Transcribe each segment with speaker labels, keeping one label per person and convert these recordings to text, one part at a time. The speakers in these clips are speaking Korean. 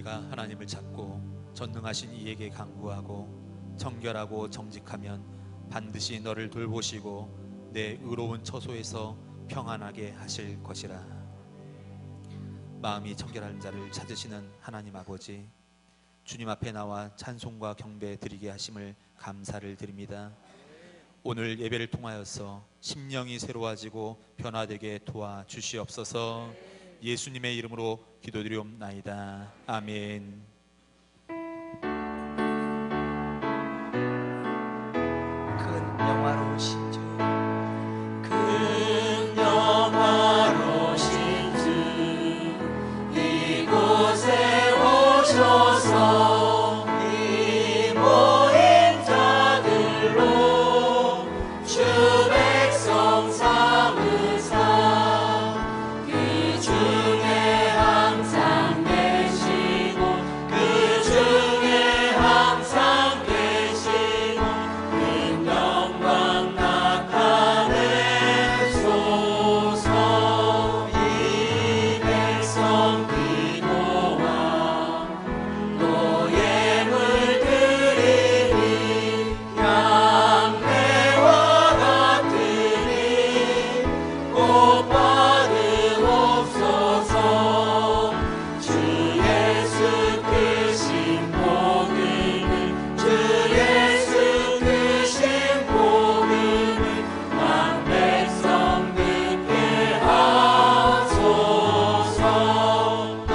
Speaker 1: 내가 하나님을 찾고 전능하신 이에게 간구하고 정결하고 정직하면 반드시 너를 돌보시고 내 의로운 처소에서 평안하게 하실 것이라. 마음이 청결한 자를 찾으시는 하나님 아버지, 주님 앞에 나와 찬송과 경배 드리게 하심을 감사를 드립니다. 오늘 예배를 통하여서 심령이 새로워지고 변화되게 도와주시옵소서. 예수님의 이름으로 기도드리옵나이다. 아멘.
Speaker 2: 큰 영화로우신 주,
Speaker 3: 큰 영화로우신 주, 이곳에 오셔서 이 모인 자들로 주 백성 삼으사 그 중에 항상 계시고 그 중에 항상 계시고 큰 영광 나타내소서. 이 백성 기도와 노예 물들이니 양매와 같으니 꼭 받으옵소서. 주 예수 크신 복음을, 주 예수 크신 복음을 만 백성 듣게 하소서. 또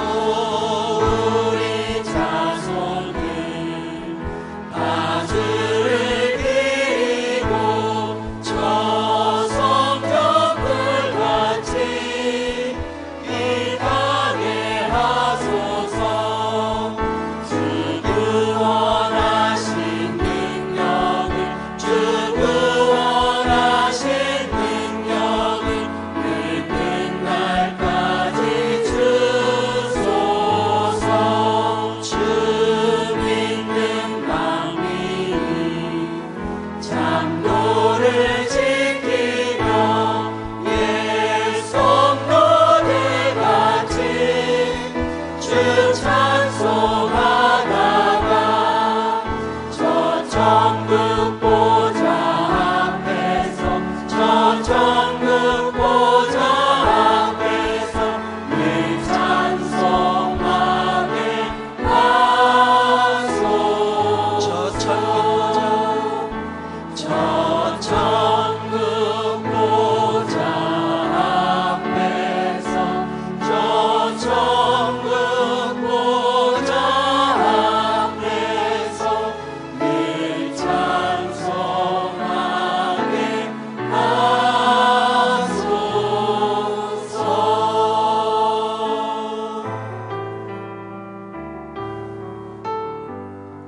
Speaker 3: 우리 자손들 다 주를 기리고 저 성전불같이 빛나게 하소서. 주 구원하신 능력을, 주 구원하신 능력을 그 끝날까지 주소서. 주 믿는 마음이 장로를 지키며 옛 성도들같이 주 찬송하다가 저 천국 보좌 앞에서, 저 천국 보좌 앞에서 늘 찬송하게 하소서.
Speaker 2: 저 천국
Speaker 3: 저 천국 보좌 앞에서, 저 천국 보좌 앞에서 늘 찬송하게 하소서.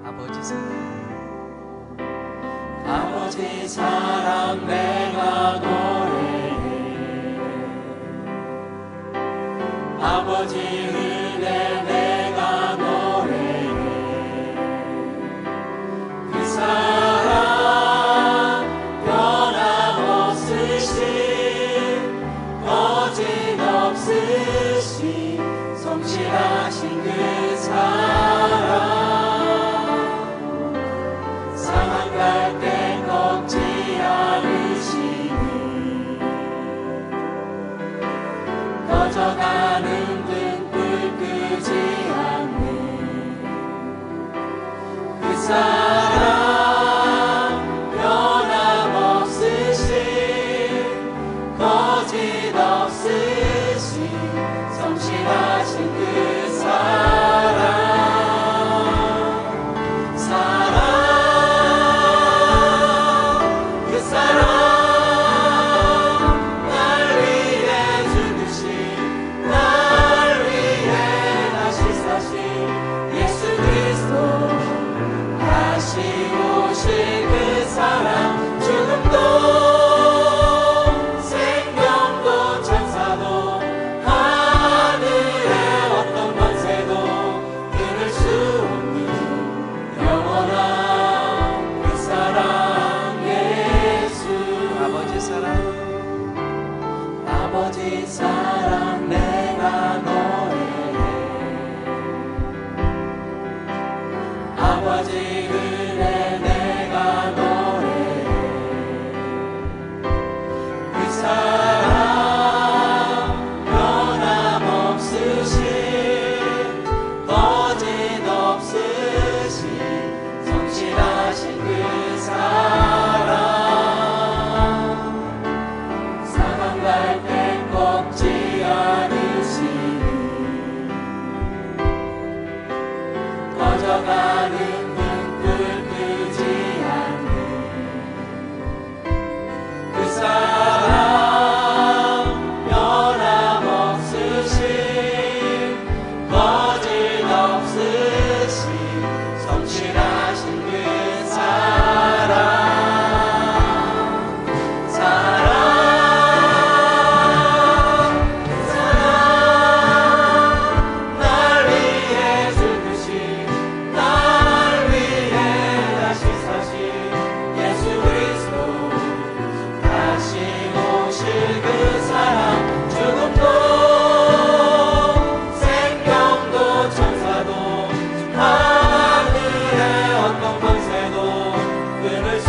Speaker 2: 아버지 사랑,
Speaker 3: 아버지 사랑 내가 노래해. 아버지 은혜 내가 노래해. 그 사랑 변함없으신 거짓없으신 성실하신 그 사랑 상한 갈대 꺾지 않으시니 꺼져가는 등불 끄지 않는 그 사랑 변함없으신 거짓없으신 성실하신 그 사랑 그 사랑 날 위해 죽으신, 날 위해 다시 사신 예수 그리스도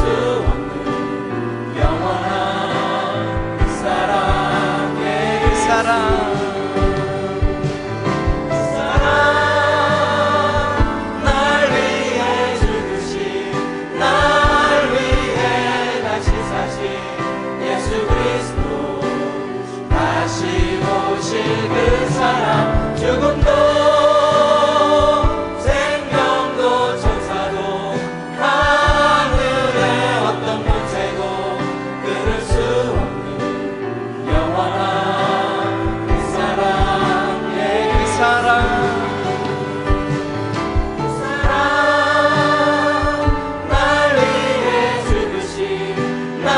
Speaker 3: 수 없는 영원한 그 사랑의
Speaker 2: 그 사랑
Speaker 3: 날 위해 죽으신 날 위해 다시 사신 예수 그리스도 다시 오실 그 사랑 죽음도 생명도 천사도 하늘의 어떤 권세도 끊을 수 없는 영원한 그 사랑의
Speaker 2: 그 사랑
Speaker 3: 날 위해 죽으신 날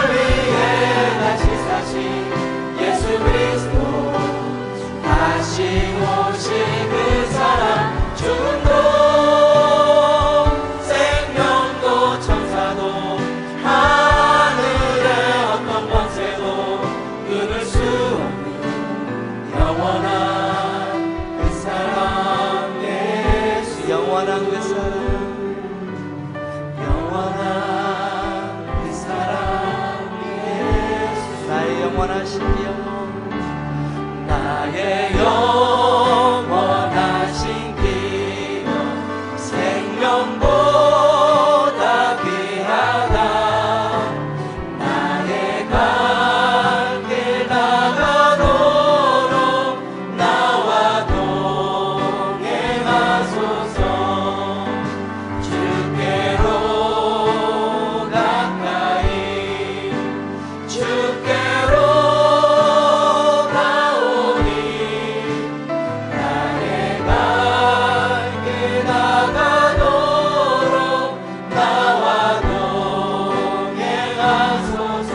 Speaker 3: 위해 다시 사신 예수 그리스도 다시 오실 그 사랑 죽음도 생명도 천사도 하늘의 어떤 권세도 끊을 수 없는 영원한 그 사랑의 수
Speaker 2: 영원한 그 사랑
Speaker 3: 영원한 그 사랑의 수
Speaker 2: 나의 영원하신 영
Speaker 3: 나의 영원하신 기념 생명보다 귀하다 나의 갈 길 나가도록 나와 동행하소서 주께로 가까이 주께로 가오니 나의 갈 길 나가도록 나와 동행하소서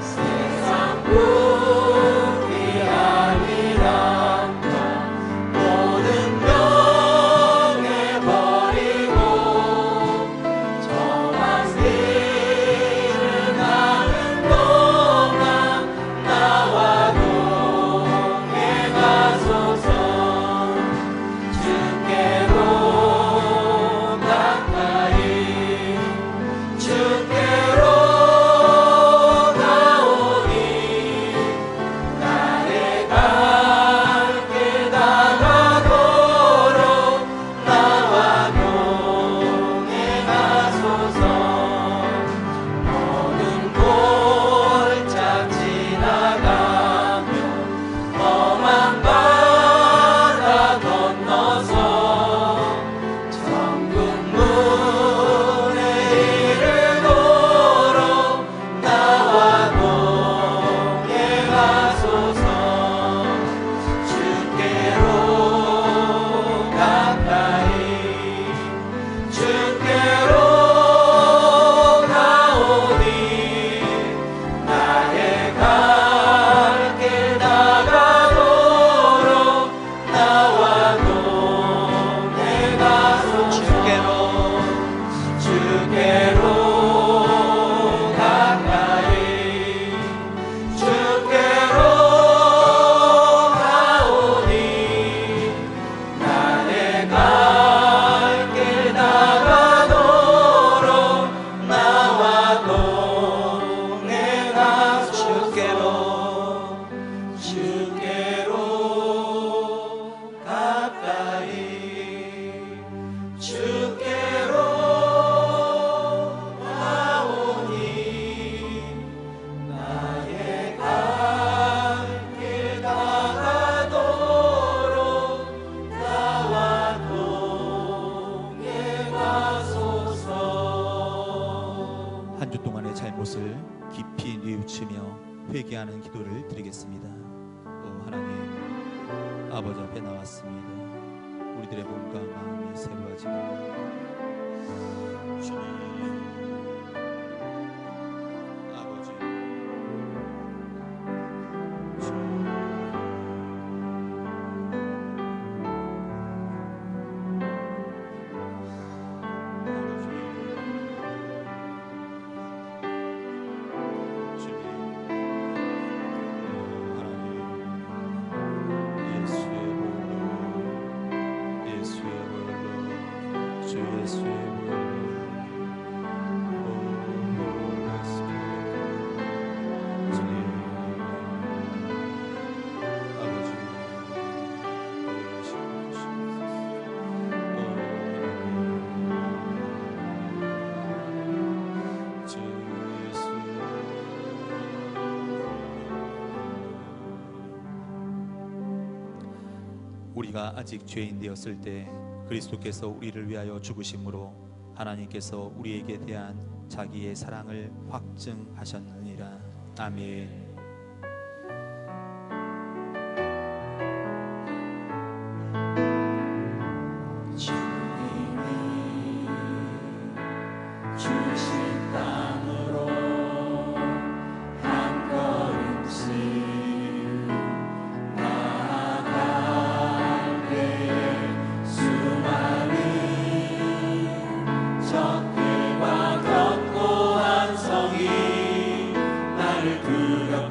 Speaker 3: 세상 부귀 아니란다 모든 명예 버리고 정한 길을 가는 동안 나와 동행하소서 주께로 가까이 주께로 가오니 나의 갈 길 나가도록 나와 동행하소서 모든 골짝 지나가며 험한 바다 건너서 천국 문에 이르도록 나와 동행하소서 주께로 가까이 주께로 가오니 나의 갈 길 나가도록 나와 동행하소서 주께로 가까이 주께로 가오니 나의 갈 길 나가도록 나와 동행하소서 주께로 가까이 주께로 가오니 나의 갈 길 나가도록 나와 동행하소서
Speaker 1: 한 주 동안의 잘못을 깊이 뉘우치며 회개하는 기도를 드리겠습니다. 하나님 아버지 앞에 나왔습니다. 우리들의 몸과 마음이 새로워지고 주님 아버지 예수의 우리가 아직 죄인 되었을 때 그리스도께서 우리를 위하여 죽으심으로 하나님께서 우리에게 대한 자기의 사랑을 확증하셨느니라. 아멘.
Speaker 3: 주님이 주신 땅으로 한 걸음씩 나아갈 때에 수많은 적들과 견고한 성이 나를 두렵게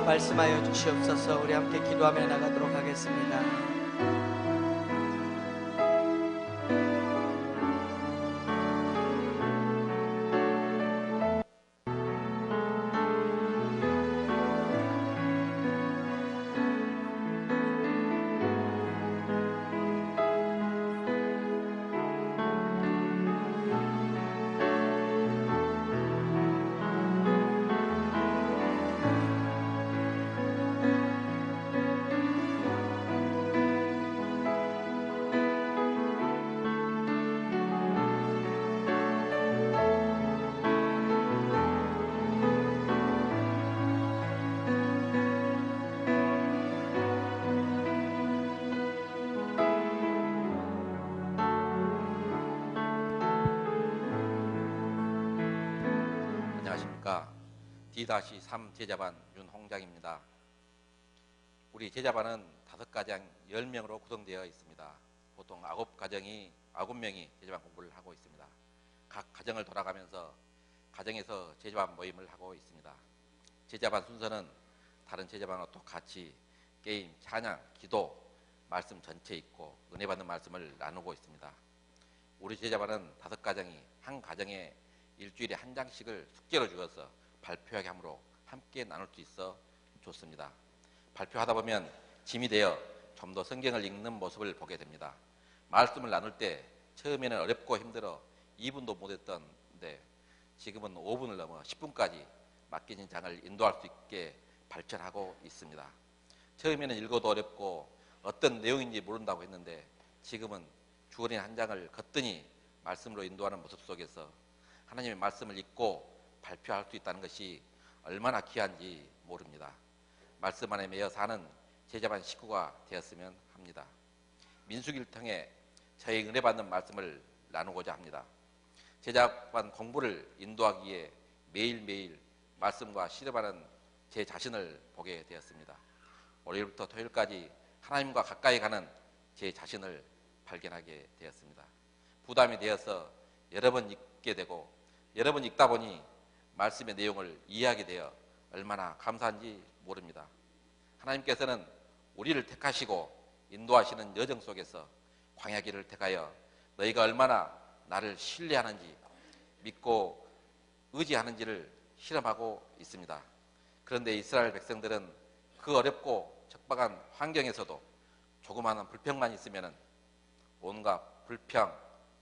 Speaker 2: 말씀하여 주시옵소서. 우리 함께 기도하며 나가도록 하겠습니다.
Speaker 4: 안녕하십니까. D-3 제자반 윤홍장입니다. 우리 제자반은 5가정 10명으로 구성되어 있습니다. 보통 9명이 제자반 공부를 하고 있습니다. 각 가정을 돌아가면서 가정에서 제자반 모임을 하고 있습니다. 제자반 순서는 다른 제자반과 똑같이 게임, 찬양, 기도, 말씀 전체 있고 은혜 받는 말씀을 나누고 있습니다. 우리 제자반은 5가정이 한 가정에 일주일에 한 장씩을 숙제로 주어서 발표하게 하므로 함께 나눌 수 있어 좋습니다. 발표하다 보면 짐이 되어 좀 더 성경을 읽는 모습을 보게 됩니다. 말씀을 나눌 때 처음에는 어렵고 힘들어 2분도 못했던데 지금은 5분을 넘어 10분까지 맡겨진 장을 인도할 수 있게 발전하고 있습니다. 처음에는 읽어도 어렵고 어떤 내용인지 모른다고 했는데 지금은 주어진 한 장을 거뜬히 말씀으로 인도하는 모습 속에서 하나님의 말씀을 읽고 발표할 수 있다는 것이 얼마나 귀한지 모릅니다. 말씀 안에 매여 사는 제자반 식구가 되었으면 합니다. 민수기를 통해 저희 은혜 받는 말씀을 나누고자 합니다. 제자반 공부를 인도하기 위해 매일매일 말씀과 실험하는 제 자신을 보게 되었습니다. 월요일부터 토요일까지 하나님과 가까이 가는 제 자신을 발견하게 되었습니다. 부담이 되어서 여러 번 읽게 되고 여러 번 읽다 보니 말씀의 내용을 이해하게 되어 얼마나 감사한지 모릅니다. 하나님께서는 우리를 택하시고 인도하시는 여정 속에서 광야길을 택하여 너희가 얼마나 나를 신뢰하는지 믿고 의지하는지를 실험하고 있습니다. 그런데 이스라엘 백성들은 그 어렵고 척박한 환경에서도 조그마한 불평만 있으면 온갖 불평,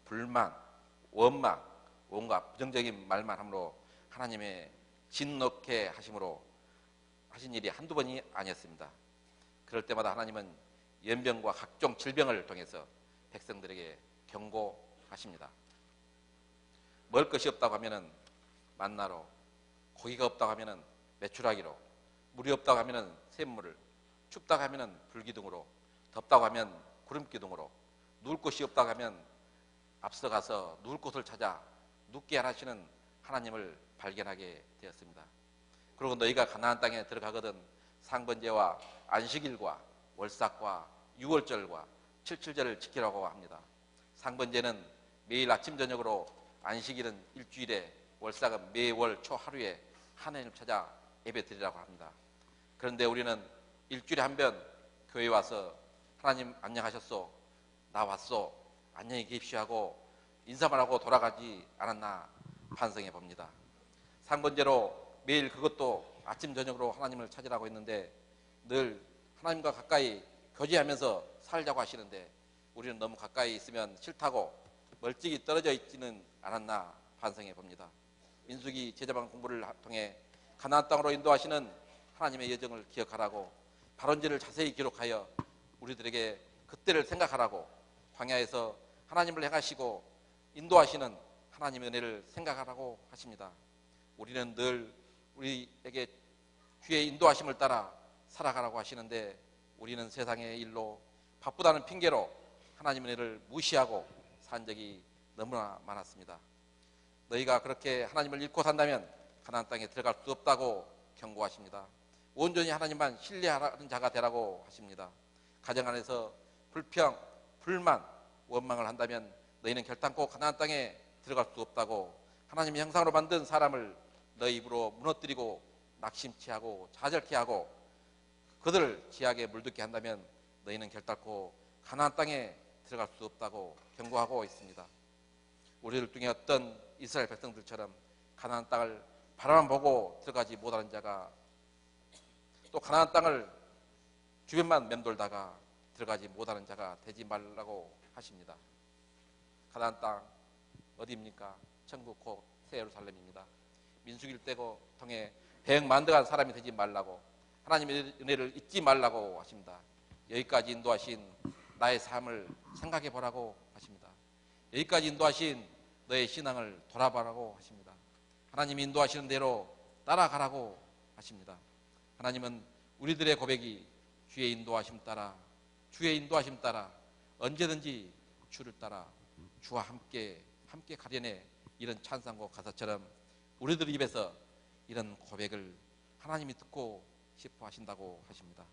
Speaker 4: 불만, 원망, 온갖 부정적인 말만 함으로 하나님의 진노케 하심으로 하신 일이 한두 번이 아니었습니다. 그럴 때마다 하나님은 연병과 각종 질병을 통해서 백성들에게 경고하십니다. 먹을 것이 없다고 하면은 만나로, 고기가 없다고 하면은 메추라기로, 물이 없다고 하면은 샘물을, 춥다고 하면은 불기둥으로, 덥다고 하면 구름기둥으로, 누울 곳이 없다고 하면 앞서가서 누울 곳을 찾아 눕게 하시는 하나님을 발견하게 되었습니다. 그리고 너희가 가나안 땅에 들어가거든 상번제와 안식일과 월삭과 유월절과 칠칠절을 지키라고 합니다. 상번제는 매일 아침 저녁으로, 안식일은 일주일에, 월삭은 매월 초 하루에 하나님을 찾아 예배 드리라고 합니다. 그런데 우리는 일주일에 한 번 교회 와서 하나님 안녕하셨소, 나 왔소, 안녕히 계십시오 하고 인사만 하고 돌아가지 않았나 반성해 봅니다. 상번제로 매일 그것도 아침 저녁으로 하나님을 찾으라고 했는데 늘 하나님과 가까이 교제하면서 살자고 하시는데 우리는 너무 가까이 있으면 싫다고 멀찍이 떨어져 있지는 않았나 반성해 봅니다. 민수기 제자반 공부를 통해 가나안 땅으로 인도하시는 하나님의 여정을 기억하라고, 발원지를 자세히 기록하여 우리들에게 그때를 생각하라고, 광야에서 하나님을 행하시고 인도하시는 하나님의 은혜를 생각하라고 하십니다. 우리는 늘 우리에게 주의 인도하심을 따라 살아가라고 하시는데 우리는 세상의 일로 바쁘다는 핑계로 하나님의 은혜를 무시하고 산 적이 너무나 많았습니다. 너희가 그렇게 하나님을 잃고 산다면 가나안 땅에 들어갈 수 없다고 경고하십니다. 온전히 하나님만 신뢰하는 자가 되라고 하십니다. 가정 안에서 불평, 불만, 원망을 한다면 너희는 결단코 가나안 땅에 들어갈 수 없다고, 하나님의 형상으로 만든 사람을 너희 입으로 무너뜨리고 낙심케 하고 좌절케 하고 그들을 지하게 물듣게 한다면 너희는 결단코 가나안 땅에 들어갈 수 없다고 경고하고 있습니다. 우리들 중에 어떤 이스라엘 백성들처럼 가나안 땅을 바라만 보고 들어가지 못하는 자가, 또 가나안 땅을 주변만 맴돌다가 들어가지 못하는 자가 되지 말라고 하십니다. 가나안 땅 어디입니까? 천국 곧 새 예루살렘입니다. 민수기를 떼고 통해 백만대한 사람이 되지 말라고, 하나님의 은혜를 잊지 말라고 하십니다. 여기까지 인도하신 나의 삶을 생각해 보라고 하십니다. 여기까지 인도하신 너의 신앙을 돌아보라고 하십니다. 하나님이 인도하시는 대로 따라가라고 하십니다. 하나님은 우리들의 고백이 주의 인도하심 따라, 주의 인도하심 따라 언제든지 주를 따라 주와 함께 가려내, 이런 찬송곡 가사처럼 우리들 입에서 이런 고백을 하나님이 듣고 싶어 하신다고 하십니다.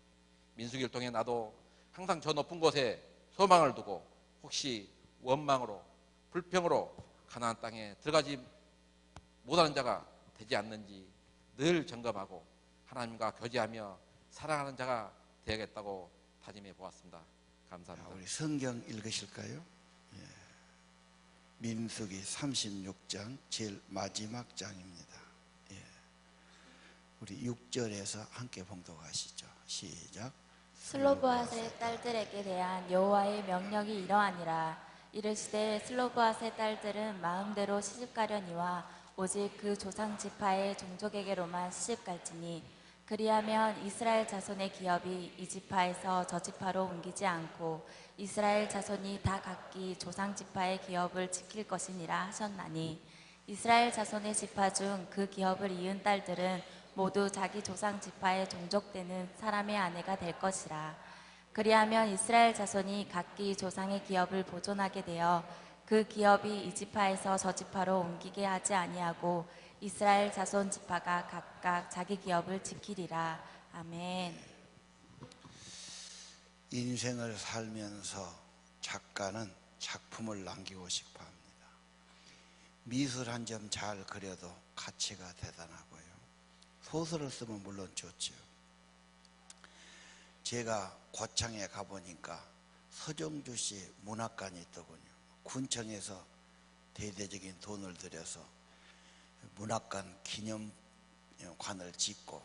Speaker 4: 민수기를 통해 나도 항상 저 높은 곳에 소망을 두고 혹시 원망으로 불평으로 가나안 땅에 들어가지 못하는 자가 되지 않는지 늘 점검하고 하나님과 교제하며 사랑하는 자가 되야겠다고 다짐해 보았습니다. 감사합니다.
Speaker 5: 우리 성경 읽으실까요? 민수기 36장 제일 마지막 장입니다. 우리 6절에서 함께 봉독하시죠. 시작.
Speaker 6: 슬로브앗의 딸들에게 대한 여호와의 명령이 이러하니라. 이르시되 슬로브앗의 딸들은 마음대로 시집가려니와 오직 그 조상 지파의 종족에게로만 시집갈지니, 그리하면 이스라엘 자손의 기업이 이 지파에서 저 지파로 옮기지 않고 이스라엘 자손이 다 각기 조상 지파의 기업을 지킬 것이니라 하셨나니, 이스라엘 자손의 지파 중 그 기업을 이은 딸들은 모두 자기 조상 지파에 종족되는 사람의 아내가 될 것이라. 그리하면 이스라엘 자손이 각기 조상의 기업을 보존하게 되어 그 기업이 이 지파에서 저 지파로 옮기게 하지 아니하고 이스라엘 자손 지파가 각각 자기 기업을 지키리라. 아멘.
Speaker 5: 인생을 살면서 작가는 작품을 남기고 싶어 합니다. 미술 한 점 잘 그려도 가치가 대단하고요. 소설을 쓰면 물론 좋죠. 제가 고창에 가보니까 서정주 씨 문학관이 있더군요. 군청에서 대대적인 돈을 들여서 문학관 기념관을 짓고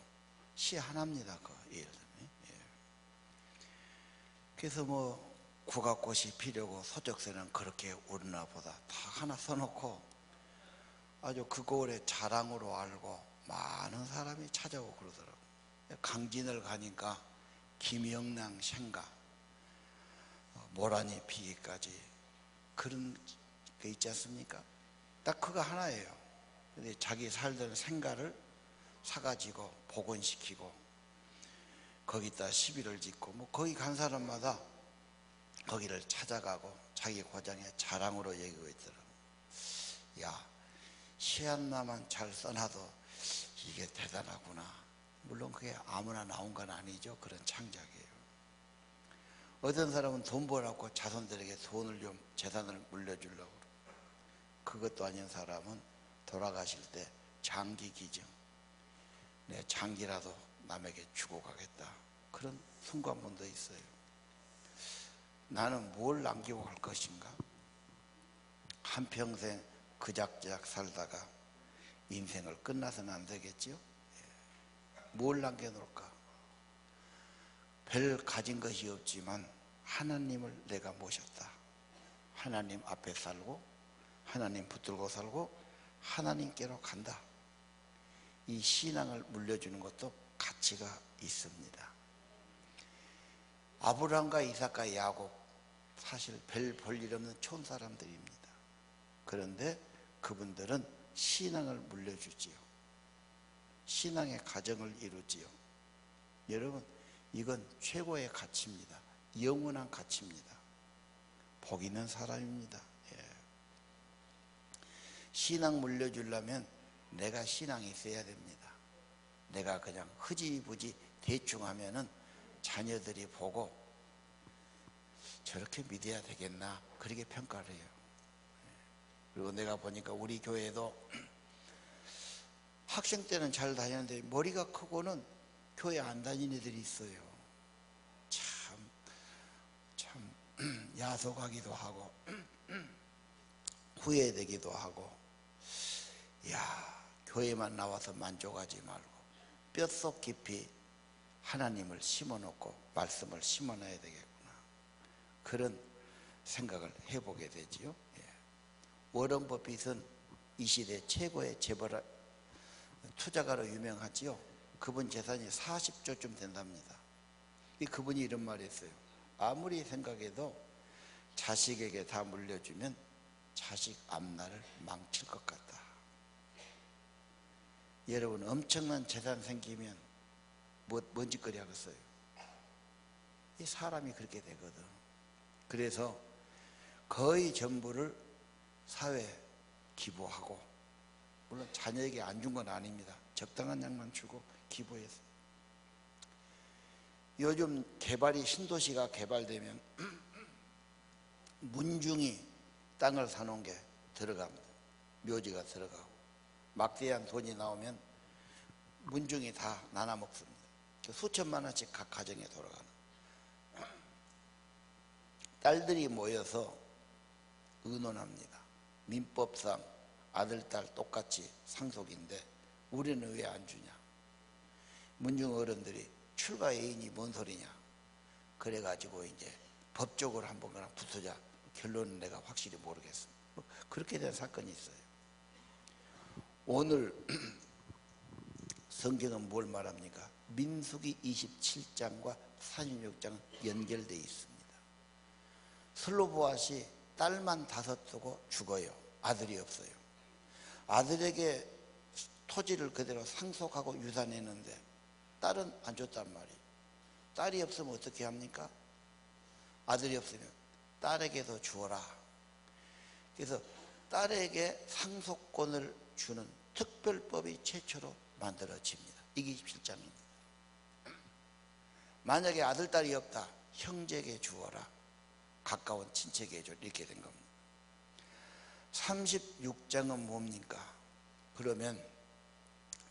Speaker 5: 시 하나입니다. 그 예를 들면. 그래서 뭐 국화꽃이 피려고 소적새는 그렇게 오르나 보다 다 하나 써놓고 아주 그 고을의 자랑으로 알고 많은 사람이 찾아오고 그러더라고요. 강진을 가니까 김영랑 생가, 모란이 피기까지 그런 게 있지 않습니까? 딱 그거 하나예요. 근데 자기 살던 생가를 사가지고 복원시키고 거기다 시비를 짓고 뭐 거기 간 사람마다 거기를 찾아가고 자기 고장의 자랑으로 여기고 있더라고요. 야, 시 하나만 잘 써놔도 이게 대단하구나. 물론 그게 아무나 나온 건 아니죠. 그런 창작이에요. 어떤 사람은 돈 벌었고 자손들에게 돈을 좀 재산을 물려주려고 그것도 아닌 사람은 돌아가실 때 장기 기증, 내 장기라도 남에게 주고 가겠다. 그런 순간분도 있어요. 나는 뭘 남기고 갈 것인가? 한평생 그작저작 살다가 인생을 끝나서는 안 되겠지요? 뭘 남겨놓을까? 별 가진 것이 없지만 하나님을 내가 모셨다. 하나님 앞에 살고 하나님 붙들고 살고 하나님께로 간다. 이 신앙을 물려주는 것도 가치가 있습니다. 아브라함과 이삭과 야곱 사실 별 볼 일 없는 촌사람들입니다. 그런데 그분들은 신앙을 물려주지요. 신앙의 가정을 이루지요. 여러분, 이건 최고의 가치입니다. 영원한 가치입니다. 복 있는 사람입니다. 신앙 물려주려면 내가 신앙이 있어야 됩니다. 내가 그냥 흐지부지 대충 하면은 자녀들이 보고 저렇게 믿어야 되겠나 그렇게 평가를 해요. 그리고 내가 보니까 우리 교회도 학생 때는 잘 다녔는데 머리가 크고는 교회 안 다니는 애들이 있어요. 야속하기도 하고 후회되기도 하고, 야, 교회만 나와서 만족하지 말고 뼛속 깊이 하나님을 심어놓고 말씀을 심어놔야 되겠구나, 그런 생각을 해보게 되지요. 예. 워런 버핏은 이 시대 최고의 재벌 투자가로 유명하지요. 그분 재산이 40조쯤 된답니다. 그분이 이런 말을 했어요. 아무리 생각해도 자식에게 다 물려주면 자식 앞날을 망칠 것 같다. 여러분, 엄청난 재산 생기면 뭔 짓거리 하겠어요? 이 사람이 그렇게 되거든. 그래서 거의 전부를 사회에 기부하고, 물론 자녀에게 안 준 건 아닙니다. 적당한 양만 주고 기부했어요. 요즘 개발이, 신도시가 개발되면 문중이 땅을 사놓은 게 들어갑니다. 묘지가 들어가고, 막대한 돈이 나오면 문중이 다 나눠 먹습니다. 수천만 원씩 각 가정에 돌아가는. 딸들이 모여서 의논합니다. 민법상 아들, 딸 똑같이 상속인데 우리는 왜 안 주냐. 문중 어른들이 출가 애인이 뭔 소리냐. 그래가지고 이제 법적으로 한번 그냥 붙으자. 결론은 내가 확실히 모르겠습니다. 그렇게 된 사건이 있어요. 오늘 성경은 뭘 말합니까? 민수기 27장과 46장은 연결되어 있습니다. 슬로보앗이 딸만 5 두고 죽어요. 아들이 없어요. 아들에게 토지를 그대로 상속하고 유산했는데 딸은 안 줬단 말이에요. 딸이 없으면 어떻게 합니까? 아들이 없으면 딸에게도 주어라. 그래서 딸에게 상속권을 주는 특별법이 최초로 만들어집니다. 이게 27장입니다. 만약에 아들, 딸이 없다, 형제에게 주어라, 가까운 친척에게 줘, 이렇게 된 겁니다. 36장은 뭡니까? 그러면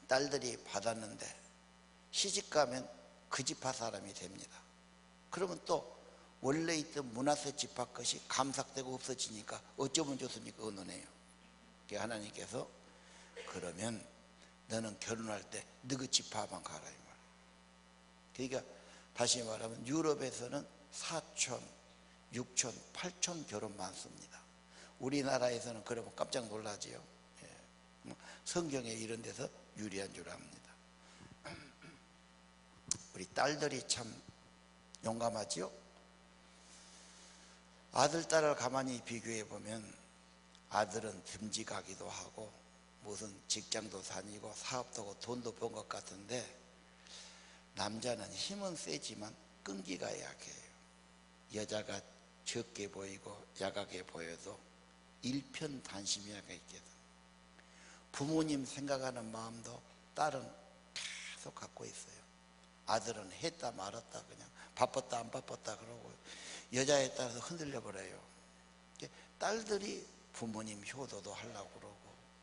Speaker 5: 딸들이 받았는데 시집가면 그 지파 사람이 됩니다. 그러면 또 원래 있던 문하세 지파 것이 감삭되고 없어지니까 어쩌면 좋습니까? 의논해요. 하나님께서 그러면 너는 결혼할 때 너그 지파만 가라, 이 말이에요. 그러니까 다시 말하면 유럽에서는 4촌, 6촌, 8촌 결혼 많습니다. 우리나라에서는 그러면 깜짝 놀라지요. 예. 성경에 이런 데서 유리한 줄 압니다. 우리 딸들이 참 용감하지요. 아들, 딸을 가만히 비교해 보면 아들은 듬직하기도 하고 무슨 직장도 다니고 사업도 하고 돈도 번 것 같은데, 남자는 힘은 세지만 끈기가 약해요. 여자가 적게 보이고 약하게 보여도 일편단심이라고 있거든. 부모님 생각하는 마음도 딸은 계속 갖고 있어요. 아들은 했다 말았다, 그냥 바빴다 안 바빴다 그러고 여자에 따라서 흔들려 버려요. 딸들이 부모님 효도도 하려고 그러고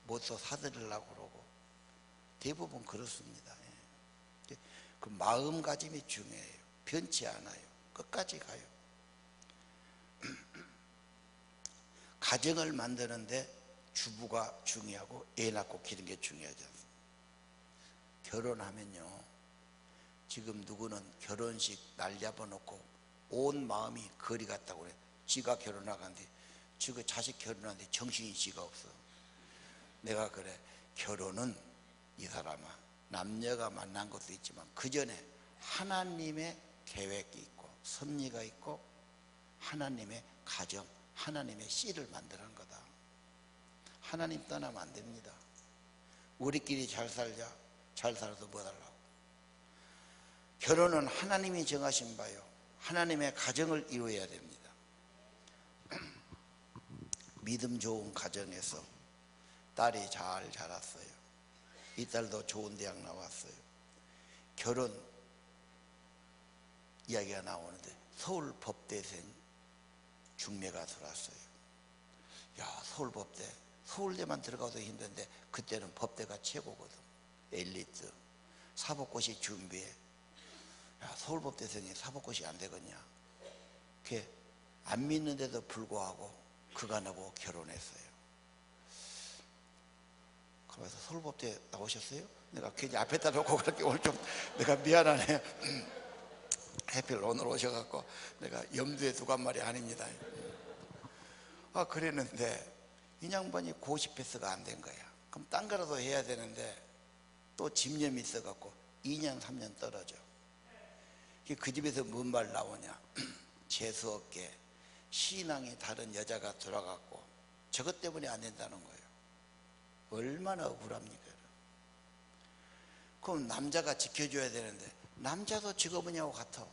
Speaker 5: 뭣도 사드리려고 그러고 대부분 그렇습니다. 그 마음가짐이 중요해요. 변치 않아요. 끝까지 가요. 가정을 만드는데 주부가 중요하고 애 낳고 기르는 게 중요하지 않습니까? 결혼하면요, 지금 누구는 결혼식 날 잡아놓고 온 마음이 거리 같다고 그래. 지가 결혼하는데 지가 자식 결혼하는데 정신이 지가 없어. 내가 그래, 결혼은 이 사람아, 남녀가 만난 것도 있지만 그 전에 하나님의 계획이 있고 섭리가 있고 하나님의 가정, 하나님의 씨를 만드는 거다. 하나님 떠나면 안 됩니다. 우리끼리 잘 살자, 잘 살아도 뭐 달라고. 결혼은 하나님이 정하신 바요, 하나님의 가정을 이루어야 됩니다. 믿음 좋은 가정에서 딸이 잘 자랐어요. 이 딸도 좋은 대학 나왔어요. 결혼 이야기가 나오는데 서울 법대생 중매가 들어왔어요. 야, 서울 법대, 서울대만 들어가도 힘든데 그때는 법대가 최고거든. 엘리트. 사법고시 준비해. 야, 서울 법대생이 사법고시 안 되겠냐. 걔 안 믿는데도 불구하고 그가 나보고 결혼했어요. 그래서 서울법대 나오셨어요? 내가 괜히 앞에다 놓고 그렇게 오늘 좀 내가 미안하네. 해필 오늘 오셔갖고 내가 염두에 두고 한 말이 아닙니다. 그랬는데 이 양반이 고시패스가 안 된 거야. 그럼 딴 거라도 해야 되는데 또 집념이 있어갖고 2년 3년 떨어져. 그 집에서 뭔 말 나오냐. 재수없게 신앙이 다른 여자가 들어갔고 저것 때문에 안 된다는 거예요. 얼마나 억울합니까? 그럼 남자가 지켜줘야 되는데 남자도 직업은하고 같아.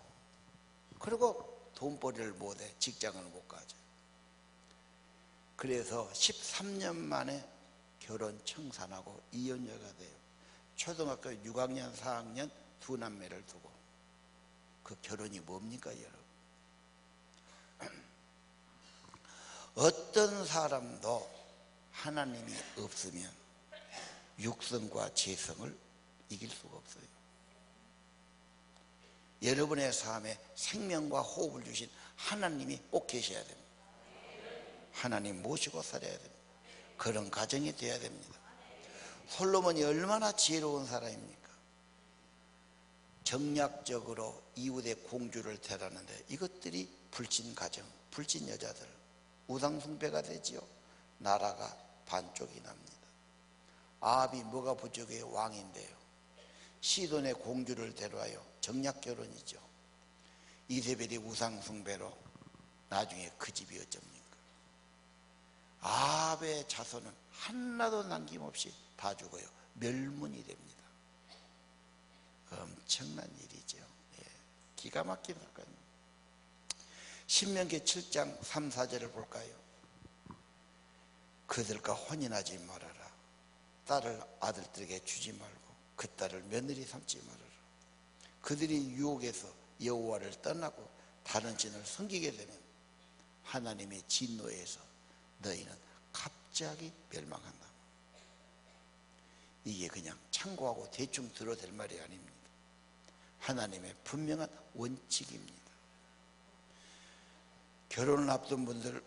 Speaker 5: 그리고 돈벌이를 못해. 직장을 못 가죠. 그래서 13년 만에 결혼 청산하고 이혼녀가 돼요. 초등학교 6학년 4학년 두 남매를 두고. 그 결혼이 뭡니까 여러분? 어떤 사람도 하나님이 없으면 육성과 재성을 이길 수가 없어요. 여러분의 삶에 생명과 호흡을 주신 하나님이 꼭 계셔야 됩니다. 하나님 모시고 살아야 됩니다. 그런 가정이 되어야 됩니다. 솔로몬이 얼마나 지혜로운 사람입니까? 정략적으로 이웃의 공주를 데려왔는데 이것들이 불신 가정, 불신 여자들, 우상숭배가 되지요. 나라가 반쪽이 납니다. 아합이 뭐가 부족해요? 왕인데요. 시돈의 공주를 데려와요. 정략결혼이죠. 이세벨이 우상숭배로 나중에 그 집이 어쩝니까? 아합의 자손은 하나도 남김없이 다 죽어요. 멸문이 됩니다. 엄청난 일이죠. 예, 기가 막힌 사건입니다. 신명기 7장 3, 4절을 볼까요? 그들과 혼인하지 말아라. 딸을 아들들에게 주지 말고 그 딸을 며느리 삼지 말아라. 그들이 유혹에서 여호와를 떠나고 다른 신을 섬기게 되면 하나님의 진노에서 너희는 갑자기 멸망한다. 이게 그냥 참고하고 대충 들어도 될 말이 아닙니다. 하나님의 분명한 원칙입니다. 결혼을 앞둔 분들,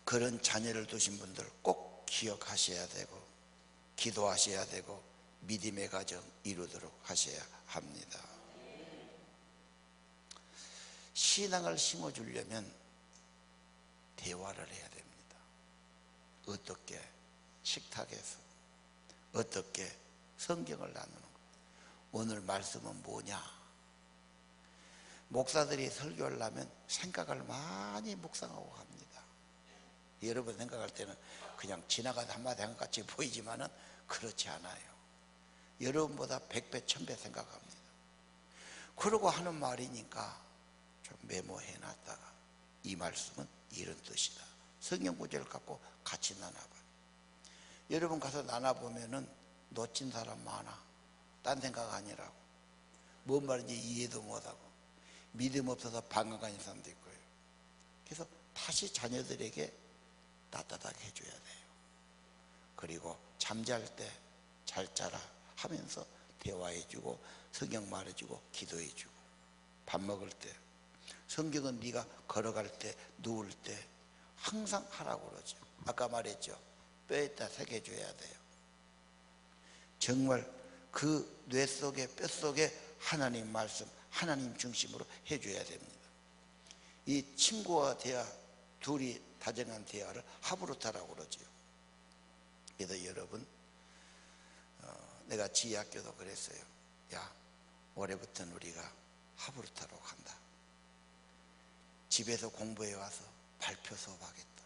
Speaker 5: 그런 자녀를 두신 분들 꼭 기억하셔야 되고 기도하셔야 되고 믿음의 가정 이루도록 하셔야 합니다. 신앙을 심어주려면 대화를 해야 됩니다. 어떻게? 식탁에서. 어떻게? 성경을 나누는 것. 오늘 말씀은 뭐냐? 목사들이 설교를 하면 생각을 많이 묵상하고 갑니다. 여러분 생각할 때는 그냥 지나가다 한마디 한 것 같이 보이지만은 그렇지 않아요. 여러분보다 100배, 1000배 생각합니다. 그러고 하는 말이니까 좀 메모해 놨다가 이 말씀은 이런 뜻이다. 성경 구절을 갖고 같이 나눠봐요. 여러분 가서 나눠보면은 놓친 사람 많아. 딴 생각 아니라고. 뭔 말인지 이해도 못하고 믿음 없어서 방황하는 사람도 있고요. 그래서 다시 자녀들에게 따뜻하게 해줘야 돼요. 그리고 잠잘 때 잘 자라 하면서 대화해주고 성경 말해주고 기도해주고 밥 먹을 때 성경은 네가 걸어갈 때 누울 때 항상 하라고 그러죠. 아까 말했죠. 뼈에다 새겨줘야 돼요. 정말 그 뇌 속에 뼈 속에 하나님 말씀 하나님 중심으로 해줘야 됩니다. 이 친구와 대화 둘이 다정한 대화를 하브루타라고 그러죠. 그래서 여러분 내가 지혜학교도 그랬어요. 야, 올해부터는 우리가 하브루타로 간다. 집에서 공부해 와서 발표 수업하겠다.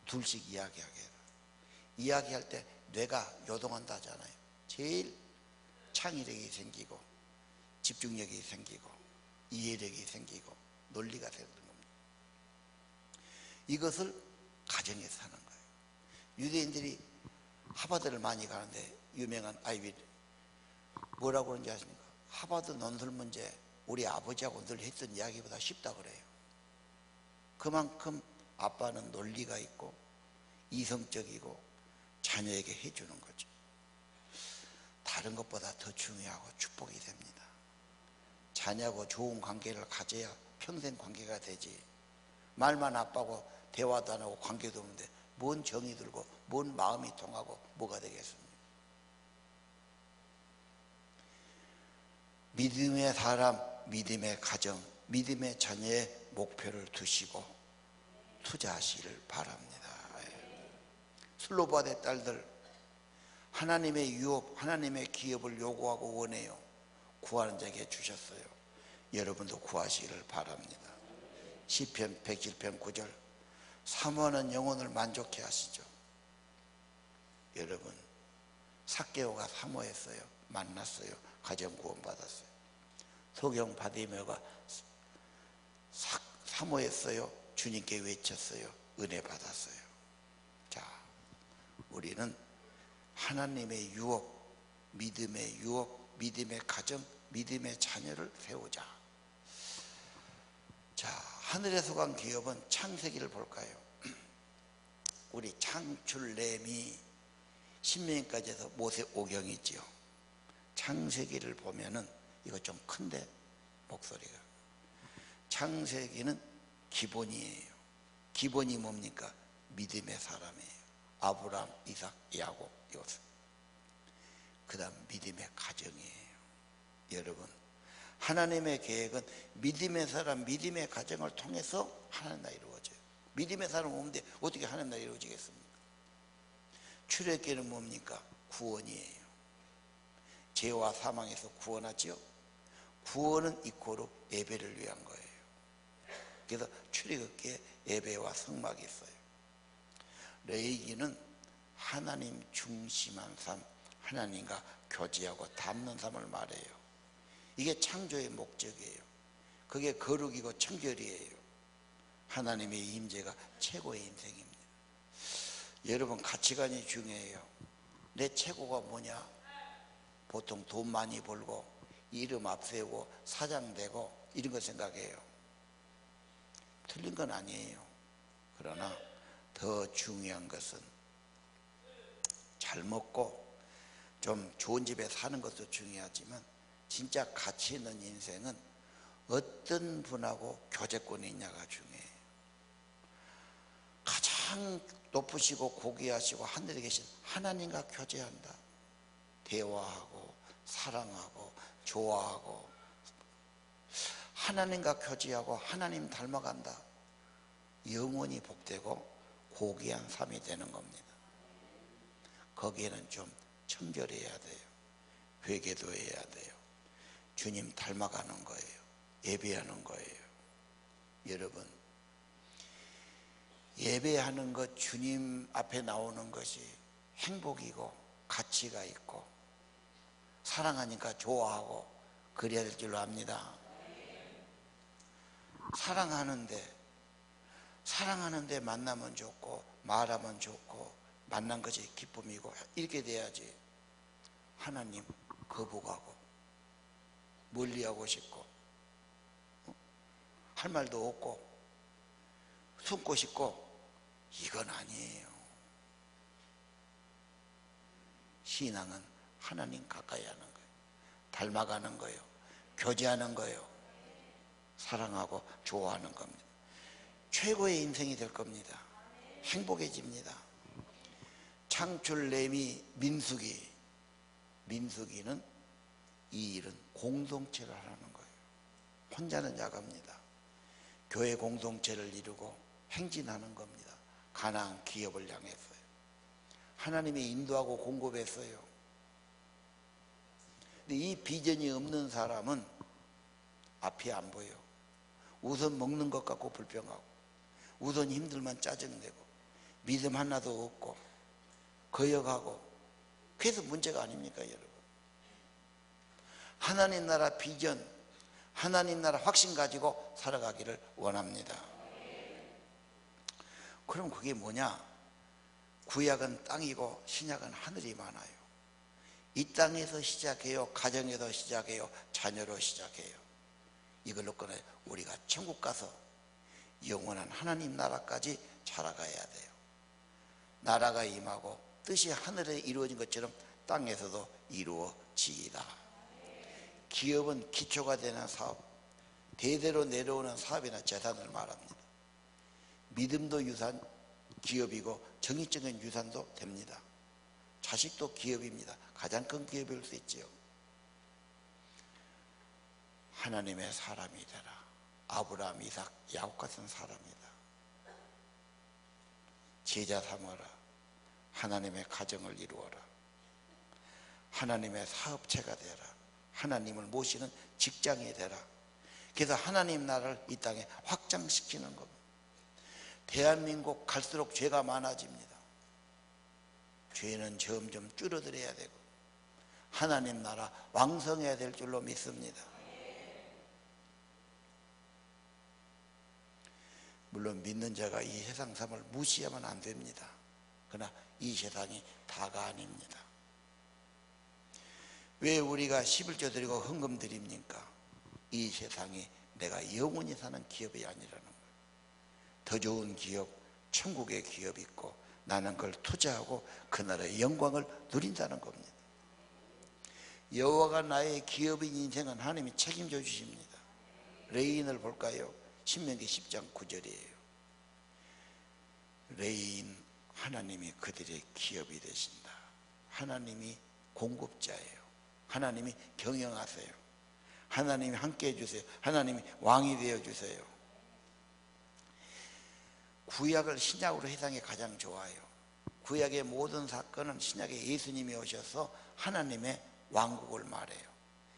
Speaker 5: 둘씩 이야기하게 해라. 이야기할 때 뇌가 요동한다 하잖아요. 제일 창의력이 생기고 집중력이 생기고 이해력이 생기고 논리가 되는 겁니다. 이것을 가정에서 하는 거예요. 유대인들이 하버드를 많이 가는데 유명한 아이비 뭐라고 그러는지 아십니까? 하버드 논술 문제 우리 아버지하고 늘 했던 이야기보다 쉽다 그래요. 그만큼 아빠는 논리가 있고 이성적이고 자녀에게 해주는 거죠. 다른 것보다 더 중요하고 축복이 됩니다. 자녀하고 좋은 관계를 가져야 평생 관계가 되지. 말만 아빠고 대화도 안 하고 관계도 없는데 뭔 정이 들고 뭔 마음이 통하고 뭐가 되겠습니까? 믿음의 사람, 믿음의 가정, 믿음의 자녀의 목표를 두시고 투자하시기를 바랍니다. 슬로바대 딸들, 하나님의 유업, 하나님의 기업을 요구하고 원해요. 구하는 자에게 주셨어요. 여러분도 구하시기를 바랍니다. 시편 107편 9절, 사모하는 영혼을 만족해 하시죠. 여러분, 삭개오가 사모했어요. 만났어요. 가정 구원받았어요. 소경 바디메오가 사모했어요. 주님께 외쳤어요. 은혜 받았어요. 자, 우리는 하나님의 유업, 믿음의 유업, 믿음의 가정, 믿음의 자녀를 세우자. 자, 하늘에서 간 기업은 창세기를 볼까요? 우리 창출내미 신명기까지 해서 모세오경이지요. 창세기를 보면은 이거 좀 큰데 목소리가, 창세기는 기본이에요. 기본이 뭡니까? 믿음의 사람이에요. 아브라함, 이삭, 야곱, 요셉. 그 다음 믿음의 가정이에요. 여러분, 하나님의 계획은 믿음의 사람, 믿음의 가정을 통해서 하나님 나라 이루어져요. 믿음의 사람 없는데 어떻게 하나님 나라 이루어지겠습니까? 출애굽기는 뭡니까? 구원이에요. 죄와 사망에서 구원하지요. 구원은 이코로 예배를 위한 거예요. 그래서 출애굽기에 예배와 성막이 있어요. 레위기는 하나님 중심한 삶, 하나님과 교제하고 닮는 삶을 말해요. 이게 창조의 목적이에요. 그게 거룩이고 청결이에요. 하나님의 임재가 최고의 인생입니다. 여러분, 가치관이 중요해요. 내 최고가 뭐냐? 보통 돈 많이 벌고 이름 앞세우고 사장 되고 이런 거 생각해요. 틀린 건 아니에요. 그러나 더 중요한 것은 잘 먹고 좀 좋은 집에 사는 것도 중요하지만 진짜 가치 있는 인생은 어떤 분하고 교제권이 있냐가 중요해요. 가장 높으시고 고귀하시고 하늘에 계신 하나님과 교제한다. 대화하고 사랑하고 좋아하고 하나님과 교제하고 하나님 닮아간다. 영원히 복되고 고귀한 삶이 되는 겁니다. 거기에는 좀 청결해야 돼요. 회개도 해야 돼요. 주님 닮아가는 거예요. 예배하는 거예요. 여러분, 예배하는 것, 주님 앞에 나오는 것이 행복이고 가치가 있고 사랑하니까 좋아하고 그래야 될 줄로 압니다. 사랑하는데 만나면 좋고 말하면 좋고 만난 것이 기쁨이고 이렇게 돼야지. 하나님 거부하고 멀리하고 싶고 할 말도 없고 숨고 싶고 이건 아니에요. 신앙은 하나님 가까이 하는 거예요. 닮아가는 거예요. 교제하는 거예요. 사랑하고 좋아하는 겁니다. 최고의 인생이 될 겁니다. 행복해집니다. 창출, 레위, 민수기는 이 일은 공동체를 하라는 거예요. 혼자는 야갑니다. 교회 공동체를 이루고 행진하는 겁니다. 가나안 기업을 향해서요. 하나님이 인도하고 공급했어요. 근데 이 비전이 없는 사람은 앞이 안 보여. 우선 먹는 것 갖고 불평하고 우선 힘들면 짜증내고 믿음 하나도 없고 거역하고 그래서 문제가 아닙니까 여러분? 하나님 나라 비전, 하나님 나라 확신 가지고 살아가기를 원합니다. 그럼 그게 뭐냐? 구약은 땅이고 신약은 하늘이 많아요. 이 땅에서 시작해요. 가정에서 시작해요. 자녀로 시작해요. 이걸로 꺼내 우리가 천국 가서 영원한 하나님 나라까지 살아가야 돼요. 나라가 임하고 뜻이 하늘에 이루어진 것처럼 땅에서도 이루어지이다. 기업은 기초가 되는 사업, 대대로 내려오는 사업이나 재산을 말합니다. 믿음도 유산, 기업이고 정의적인 유산도 됩니다. 자식도 기업입니다. 가장 큰 기업일 수 있지요. 하나님의 사람이 되라. 아브라함, 이삭, 야곱 같은 사람이다. 제자 삼아라. 하나님의 가정을 이루어라. 하나님의 사업체가 되라. 하나님을 모시는 직장이 되라. 그래서 하나님 나라를 이 땅에 확장시키는 겁니다. 대한민국 갈수록 죄가 많아집니다. 죄는 점점 줄어들어야 되고 하나님 나라 왕성해야 될 줄로 믿습니다. 물론 믿는 자가 이 세상 삶을 무시하면 안 됩니다. 그러나 이 세상이 다가 아닙니다. 왜 우리가 11조 드리고 헌금 드립니까? 이 세상이 내가 영원히 사는 기업이 아니라는 거예요. 더 좋은 기업, 천국의 기업이 있고 나는 그걸 투자하고 그 나라의 영광을 누린다는 겁니다. 여호와가 나의 기업인 인생은 하나님이 책임져 주십니다. 레인을 볼까요? 신명기 10장 9절이에요. 레인, 하나님이 그들의 기업이 되신다. 하나님이 공급자예요. 하나님이 경영하세요. 하나님이 함께 해주세요. 하나님이 왕이 되어주세요. 구약을 신약으로 해석이 가장 좋아요. 구약의 모든 사건은 신약에 예수님이 오셔서 하나님의 왕국을 말해요.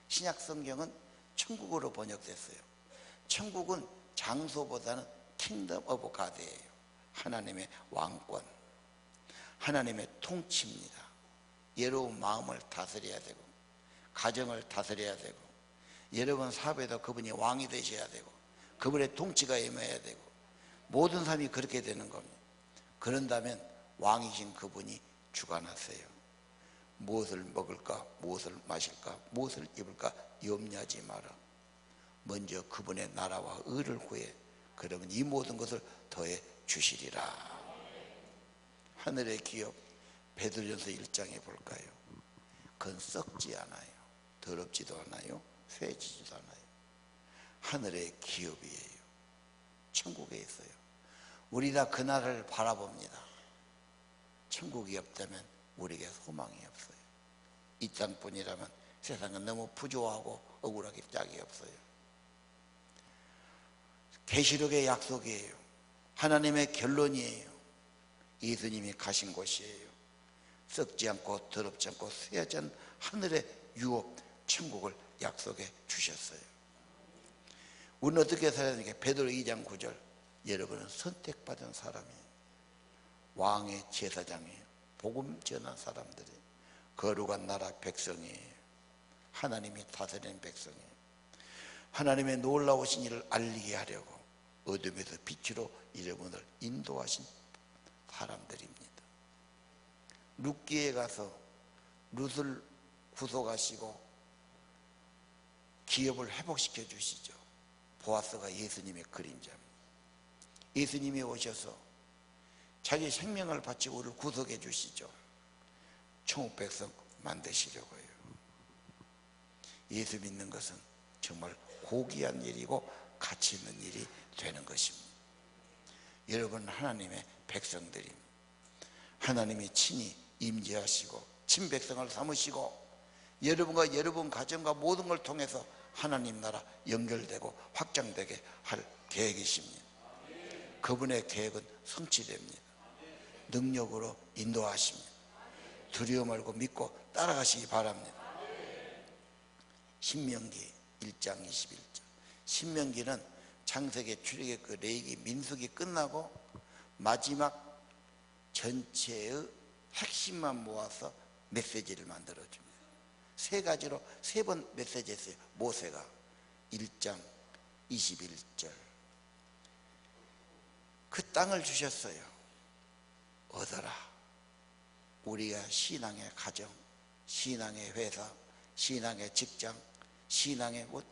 Speaker 5: 신약 성경은 천국으로 번역됐어요. 천국은 장소보다는 킹덤 오브 가드예요. 하나님의 왕권, 하나님의 통치입니다. 여러분 마음을 다스려야 되고 가정을 다스려야 되고 여러분 사업에도 그분이 왕이 되셔야 되고 그분의 통치가 임해야 되고 모든 삶이 그렇게 되는 겁니다. 그런다면 왕이신 그분이 주관하세요. 무엇을 먹을까, 무엇을 마실까, 무엇을 입을까 염려하지 마라. 먼저 그분의 나라와 의를 구해. 그러면 이 모든 것을 더해 주시리라. 하늘의 기업 베드로전서 1장에 볼까요? 그건 썩지 않아요. 더럽지도 않아요. 쇠지지도 않아요. 하늘의 기업이에요. 천국에 있어요. 우리 다 그 나라를 바라봅니다. 천국이 없다면 우리에게 소망이 없어요. 이 땅뿐이라면 세상은 너무 부조하고 억울하기 짝이 없어요. 계시록의 약속이에요. 하나님의 결론이에요. 예수님이 가신 곳이에요. 썩지 않고 더럽지 않고 쇠하지 않은 하늘의 유업 천국을 약속해 주셨어요. 우리는 어떻게 살아야 되니까? 베드로 2장 9절. 여러분은 선택받은 사람이에요. 왕의 제사장이에요. 복음 전한 사람들이에요. 거룩한 나라 백성이에요. 하나님이 다스리는 백성이에요. 하나님의 놀라우신 일을 알리게 하려고 어둠에서 빛으로 여러분을 인도하신 사람들입니다. 룻기에 가서 룻을 구속하시고 기업을 회복시켜 주시죠. 보아스가 예수님의 그림자입니다. 예수님이 오셔서 자기 생명을 바치고 우리를 구속해 주시죠. 천국 백성 만드시려고요. 예수 믿는 것은 정말 고귀한 일이고 가치 있는 일이 되는 것입니다. 여러분 하나님의 백성들입니다. 하나님이 친히 임재하시고 친백성을 삼으시고 여러분과 여러분 가정과 모든 걸 통해서 하나님 나라 연결되고 확장되게 할 계획이십니다. 그분의 계획은 성취됩니다. 능력으로 인도하십니다. 두려워 말고 믿고 따라가시기 바랍니다. 신명기 1장 21절. 신명기는 창세기, 출애굽, 그 레위기, 민수기 끝나고 마지막 전체의 핵심만 모아서 메시지를 만들어줍니다. 세 가지로 세 번 메시지 했어요. 모세가 1장 21절. 그 땅을 주셨어요. 얻어라. 우리가 신앙의 가정, 신앙의 회사, 신앙의 직장, 신앙의 곳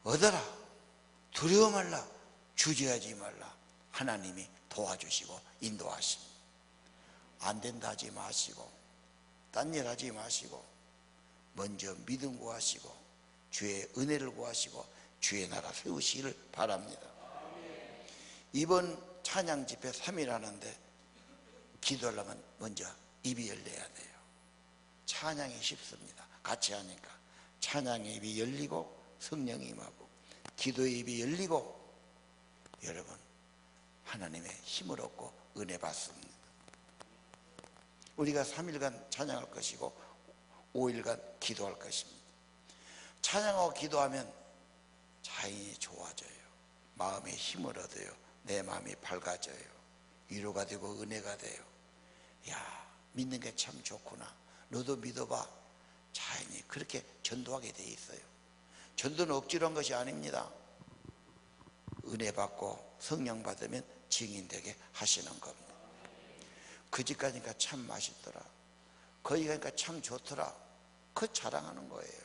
Speaker 5: 얻어라. 두려워 말라. 주저하지 말라. 하나님이 도와주시고 인도하십니다. 안 된다 하지 마시고 딴 일 하지 마시고 먼저 믿음 구하시고 주의 은혜를 구하시고 주의 나라 세우시기를 바랍니다. 이번 찬양 집회 3일 하는데 기도하려면 먼저 입이 열려야 돼요. 찬양이 쉽습니다. 같이 하니까 찬양의 입이 열리고 성령이 임하고 기도의 입이 열리고 여러분 하나님의 힘을 얻고 은혜 받습니다. 우리가 3일간 찬양할 것이고 5일간 기도할 것입니다. 찬양하고 기도하면 자연히 좋아져요. 마음에 힘을 얻어요. 내 마음이 밝아져요. 위로가 되고 은혜가 돼요. 야, 믿는 게 참 좋구나. 너도 믿어봐. 자연히 그렇게 전도하게 돼 있어요. 전도는 억지로 한 것이 아닙니다. 은혜 받고 성령 받으면 증인되게 하시는 겁니다. 그 집 가니까 참 맛있더라. 거기 가니까 참 좋더라. 그 자랑하는 거예요.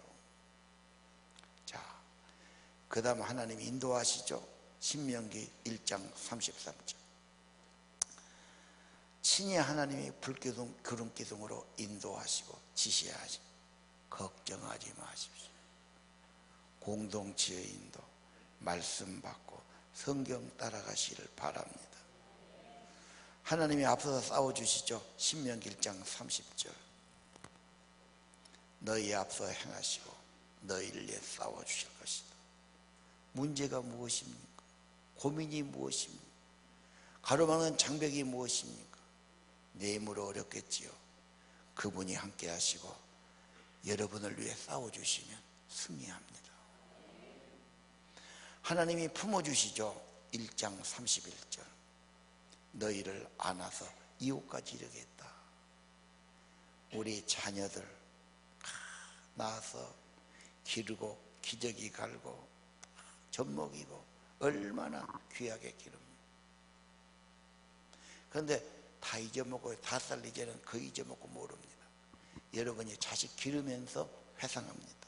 Speaker 5: 자, 그 다음 하나님이 인도하시죠. 신명기 1장 33절. 친히 하나님이 불기둥 구름기둥으로 인도하시고 지시하시고 걱정하지 마십시오. 공동체의 인도 말씀 받고 성경 따라가시기를 바랍니다. 하나님이 앞서서 싸워주시죠. 신명기 1장 30절. 너희 앞서 행하시고 너희를 위해 싸워주실 것이다. 문제가 무엇입니까? 고민이 무엇입니까? 가로막는 장벽이 무엇입니까? 내 힘으로 어렵겠지요. 그분이 함께 하시고 여러분을 위해 싸워주시면 승리합니다. 하나님이 품어주시죠. 1장 31절. 너희를 안아서 이곳까지 이르겠다. 우리 자녀들 낳아서 기르고 기저귀 갈고 젖 먹이고 얼마나 귀하게 기릅니다. 그런데 다 잊어먹고 5살 이제는 그 잊어먹고 모릅니다. 여러분이 자식 기르면서 회상합니다.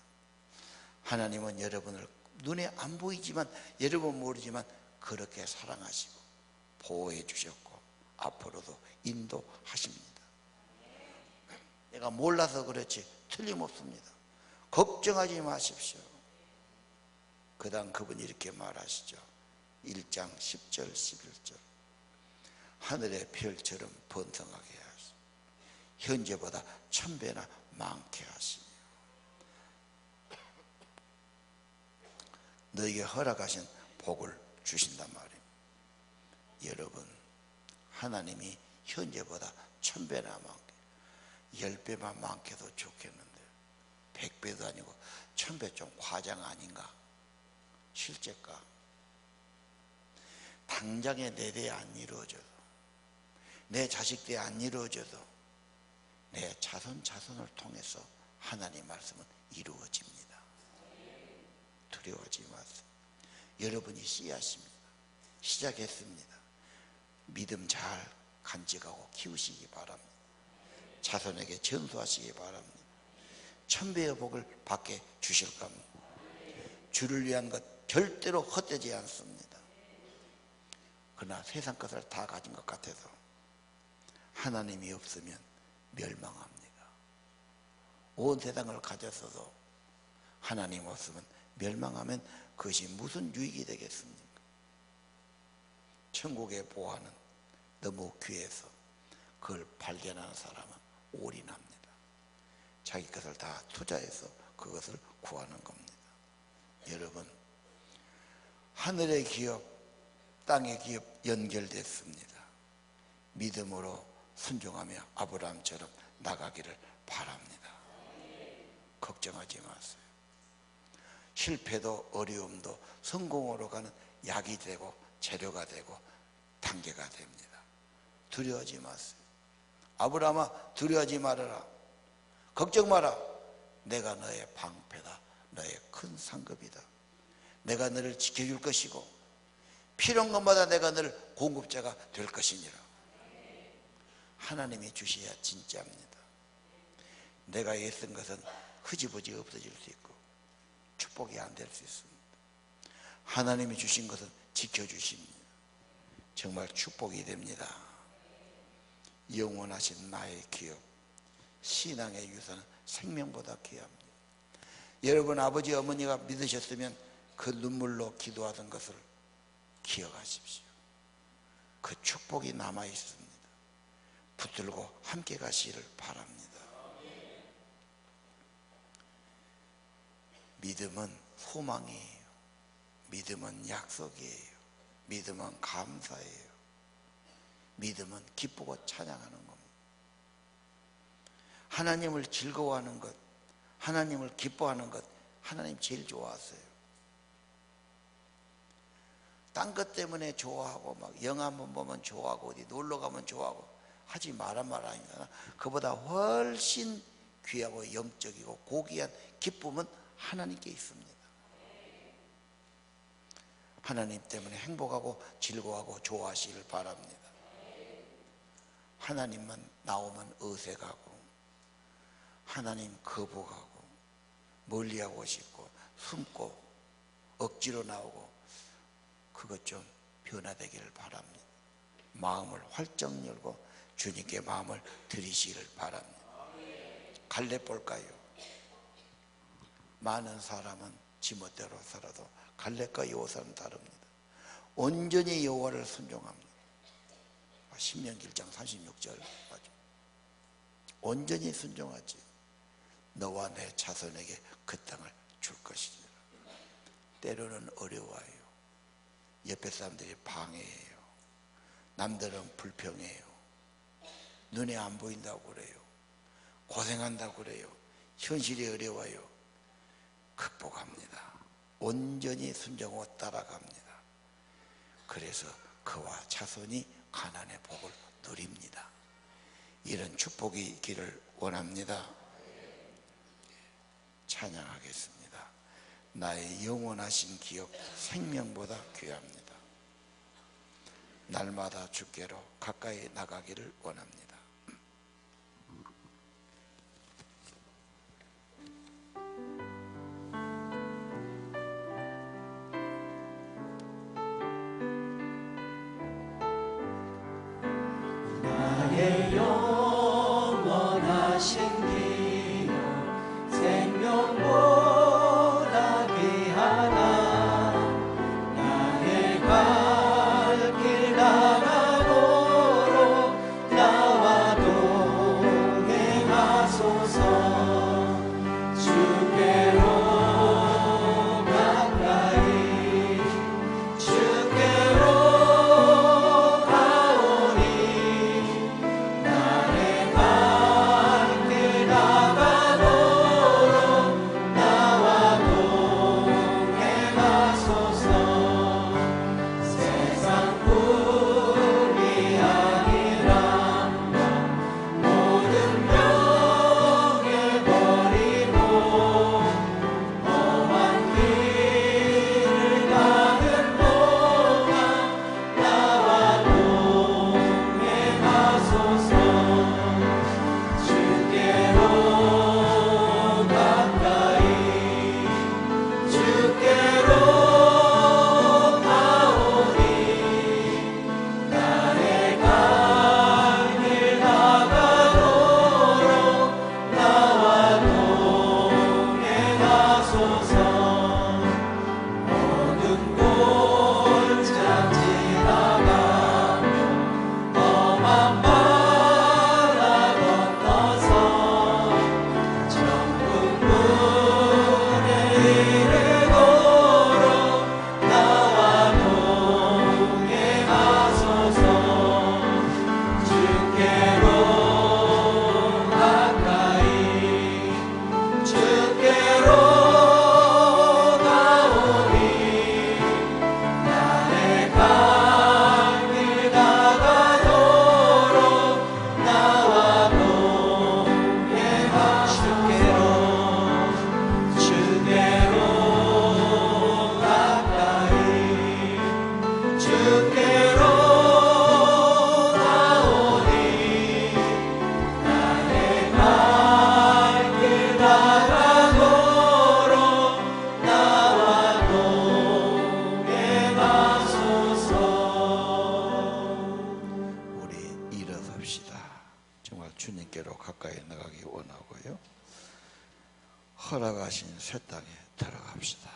Speaker 5: 하나님은 여러분을 눈에 안 보이지만 여러분 모르지만 그렇게 사랑하시고 보호해 주셨고 앞으로도 인도하십니다. 내가 몰라서 그렇지 틀림없습니다. 걱정하지 마십시오. 그 다음 그분이 이렇게 말하시죠. 1장 10절 11절. 하늘의 별처럼 번성하게 하시고 현재보다 1000배나 많게 하시며 너에게 허락하신 복을 주신단 말입니다. 여러분 하나님이 현재보다 1000배나 많게 10배만 많게도 좋겠는데 100배도 아니고 1000배 좀 과장 아닌가? 실제가 당장에 내 대에 안 이루어져도 내 자식 대에 안 이루어져도 내 자손을 통해서 하나님 말씀은 이루어집니다. 두려워하지 마세요. 여러분이 씨앗입니다. 시작했습니다. 믿음 잘 간직하고 키우시기 바랍니다. 자손에게 전수하시기 바랍니다. 1000배의 복을 받게 주실 겁니다. 주를 위한 것 절대로 헛되지 않습니다. 그러나 세상 것을 다 가진 것 같아서 하나님이 없으면 멸망합니다. 온 세상을 가졌어도 하나님 없으면 멸망하면 그것이 무슨 유익이 되겠습니까? 천국의 보화는 너무 귀해서 그걸 발견하는 사람은 올인합니다. 자기 것을 다 투자해서 그것을 구하는 겁니다. 여러분 하늘의 기업 땅의 기업 연결됐습니다. 믿음으로 순종하며 아브라함처럼 나가기를 바랍니다. 걱정하지 마세요. 실패도 어려움도 성공으로 가는 약이 되고 재료가 되고 단계가 됩니다. 두려워하지 마세요. 아브라함아 두려워하지 말아라. 걱정 마라. 내가 너의 방패다. 너의 큰 상급이다. 내가 너를 지켜줄 것이고 필요한 것마다 내가 너를 공급자가 될 것이니라. 하나님이 주셔야 진짜입니다. 내가 애쓴 것은 흐지부지 없어질 수 있고 축복이 안 될 수 있습니다. 하나님이 주신 것은 지켜주십니다. 정말 축복이 됩니다. 영원하신 나의 기업, 신앙의 유산은 생명보다 귀합니다. 여러분 아버지 어머니가 믿으셨으면 그 눈물로 기도하던 것을 기억하십시오. 그 축복이 남아 있습니다. 붙들고 함께 가시기를 바랍니다. 믿음은 소망이에요. 믿음은 약속이에요. 믿음은 감사예요. 믿음은 기쁘고 찬양하는 겁니다. 하나님을 즐거워하는 것, 하나님을 기뻐하는 것, 하나님 제일 좋아하세요. 딴 것 때문에 좋아하고 막 영화 한번 보면 좋아하고 어디 놀러 가면 좋아하고 하지 말란 말 아닙니다. 그보다 훨씬 귀하고 영적이고 고귀한 기쁨은 하나님께 있습니다. 하나님 때문에 행복하고 즐거워하고 좋아하시길 바랍니다. 하나님만 나오면 어색하고 하나님 거부하고 멀리하고 싶고 숨고 억지로 나오고 그것 좀 변화되기를 바랍니다. 마음을 활짝 열고 주님께 마음을 드리시기를 바랍니다. 갈래 볼까요? 많은 사람은 지멋대로 살아도 갈래과 여호사는 다릅니다. 온전히 여호와를 순종합니다. 신명기 1장 36절 맞죠? 온전히 순종하지. 너와 내 자손에게 그 땅을 줄 것이니라. 때로는 어려워요. 옆에 사람들이 방해해요. 남들은 불평해요. 눈에 안 보인다고 그래요. 고생한다고 그래요. 현실이 어려워요. 극복합니다. 온전히 순종하고 따라갑니다. 그래서 그와 자손이 가나안의 복을 누립니다. 이런 축복이 있기를 원합니다. 찬양하겠습니다. 나의 영원하신 기억 생명보다 귀합니다. 날마다 주께로 가까이 나가기를 원합니다.
Speaker 3: 나의 영원하신 기억 생명보다 귀하다. 나의 갈 길 나가도록 나와 동행하소서. 주께로 가까이 주께로 가오니 나의 갈 길 나가도록 나와 동행하소서. 세상뿐이 아니라 모든 명예 버리고 험한 길을 가는 동안 나와 동행하소서. 주께로 가까이 주께로 가오니 나의 갈 길 나가도록 나와 동행하소서. 모든 골짜 지나가며 험한 바다 건너서 천국문에 이르도록 나와 동행하소서. 주께로 가까이 주께로 가오니 나의 갈 길 나가도록 나와 동행하소서. 주께로 가까이 주께로 가오니 나의 갈 길 나가도록 나와 동행하소서.
Speaker 5: 우리 일어섭시다. 정말 주님께로 가까이 나가기 원하고요. 허락하신 새 땅에 들어갑시다.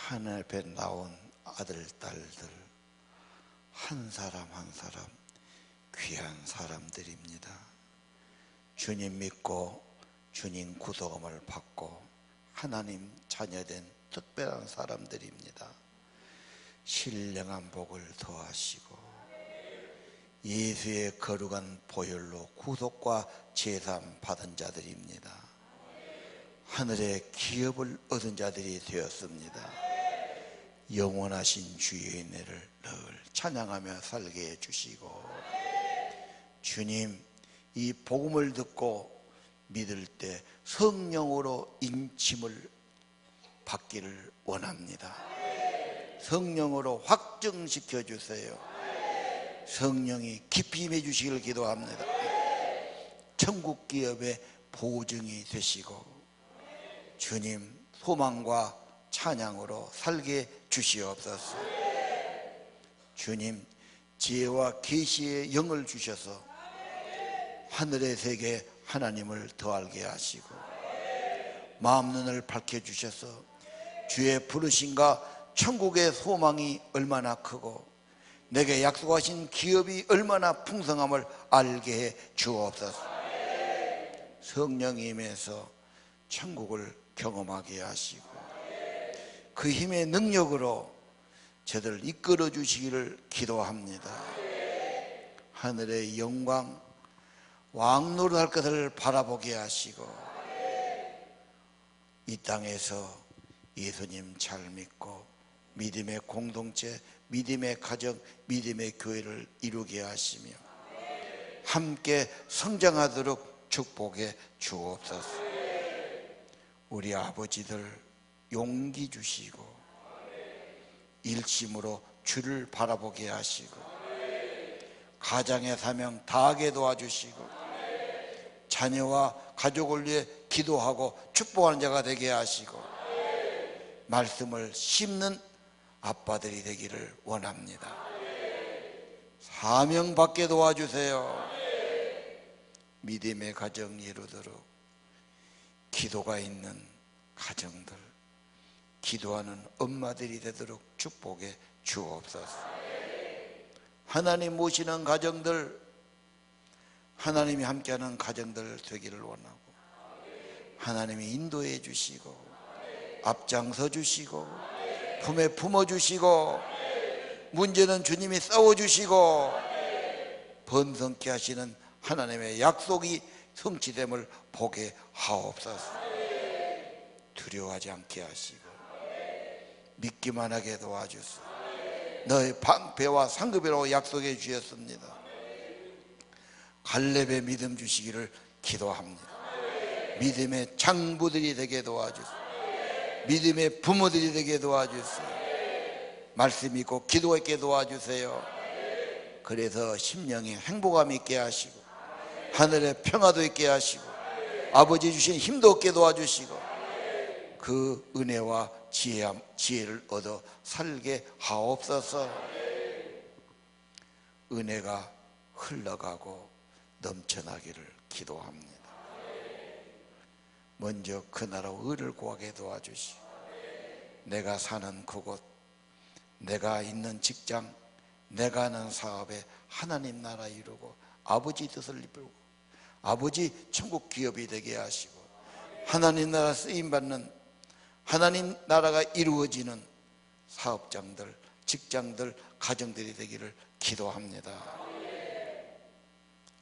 Speaker 5: 하늘 앞에 나온 아들, 딸들 한 사람 한 사람 귀한 사람들입니다. 주님 믿고 주님 구속함을 받고 하나님 자녀된 특별한 사람들입니다. 신령한 복을 더하시고 예수의 거룩한 보혈로 구속과 제삼 받은 자들입니다. 하늘의 기업을 얻은 자들이 되었습니다. 영원하신 주의 은혜를 늘 찬양하며 살게 해주시고, 주님 이 복음을 듣고 믿을 때 성령으로 인침을 받기를 원합니다. 성령으로 확증시켜 주세요. 성령이 깊이 임해 주시기를 기도합니다. 천국 기업의 보증이 되시고 주님 소망과 찬양으로 살게 주시옵소서. 주님 지혜와 계시의 영을 주셔서 하늘의 세계 하나님을 더 알게 하시고 마음 눈을 밝혀주셔서 주의 부르심과 천국의 소망이 얼마나 크고 내게 약속하신 기업이 얼마나 풍성함을 알게 해 주옵소서. 성령이 임해서 천국을 경험하게 하시고 그 힘의 능력으로 저들을 이끌어 주시기를 기도합니다. 하늘의 영광 왕노릇할 것을 바라보게 하시고 이 땅에서 예수님 잘 믿고 믿음의 공동체, 믿음의 가정, 믿음의 교회를 이루게 하시며 함께 성장하도록 축복해 주옵소서. 우리 아버지들 용기 주시고 일심으로 주를 바라보게 하시고 가장의 사명 다하게 도와주시고 자녀와 가족을 위해 기도하고 축복하는 자가 되게 하시고 말씀을 심는 아빠들이 되기를 원합니다. 사명받게 도와주세요. 믿음의 가정 이루도록 기도가 있는 가정들, 기도하는 엄마들이 되도록 축복해 주옵소서. 하나님 모시는 가정들, 하나님이 함께하는 가정들 되기를 원하고 하나님이 인도해 주시고 앞장서 주시고 품에 품어주시고 문제는 주님이 싸워주시고 번성케 하시는 하나님의 약속이 성취됨을 보게 하옵소서. 두려워하지 않게 하시고 믿기만 하게 도와주소서. 너의 방패와 상급이라고 약속해 주셨습니다. 갈렙의 믿음 주시기를 기도합니다. 믿음의 장부들이 되게 도와주소서. 믿음의 부모들이 되게 도와주세요. 말씀 있고 기도 있게 도와주세요. 그래서 심령이 행복함 있게 하시고 하늘의 평화도 있게 하시고 아버지 주신 힘도 얻게 도와주시고 그 은혜와 지혜를 얻어 살게 하옵소서. 은혜가 흘러가고 넘쳐나기를 기도합니다. 먼저 그 나라 의를 구하게 도와주시고 내가 사는 그곳, 내가 있는 직장, 내가 하는 사업에 하나님 나라 이루고 아버지 뜻을 이루고 아버지 천국 기업이 되게 하시고 하나님 나라 쓰임받는 하나님 나라가 이루어지는 사업장들, 직장들, 가정들이 되기를 기도합니다.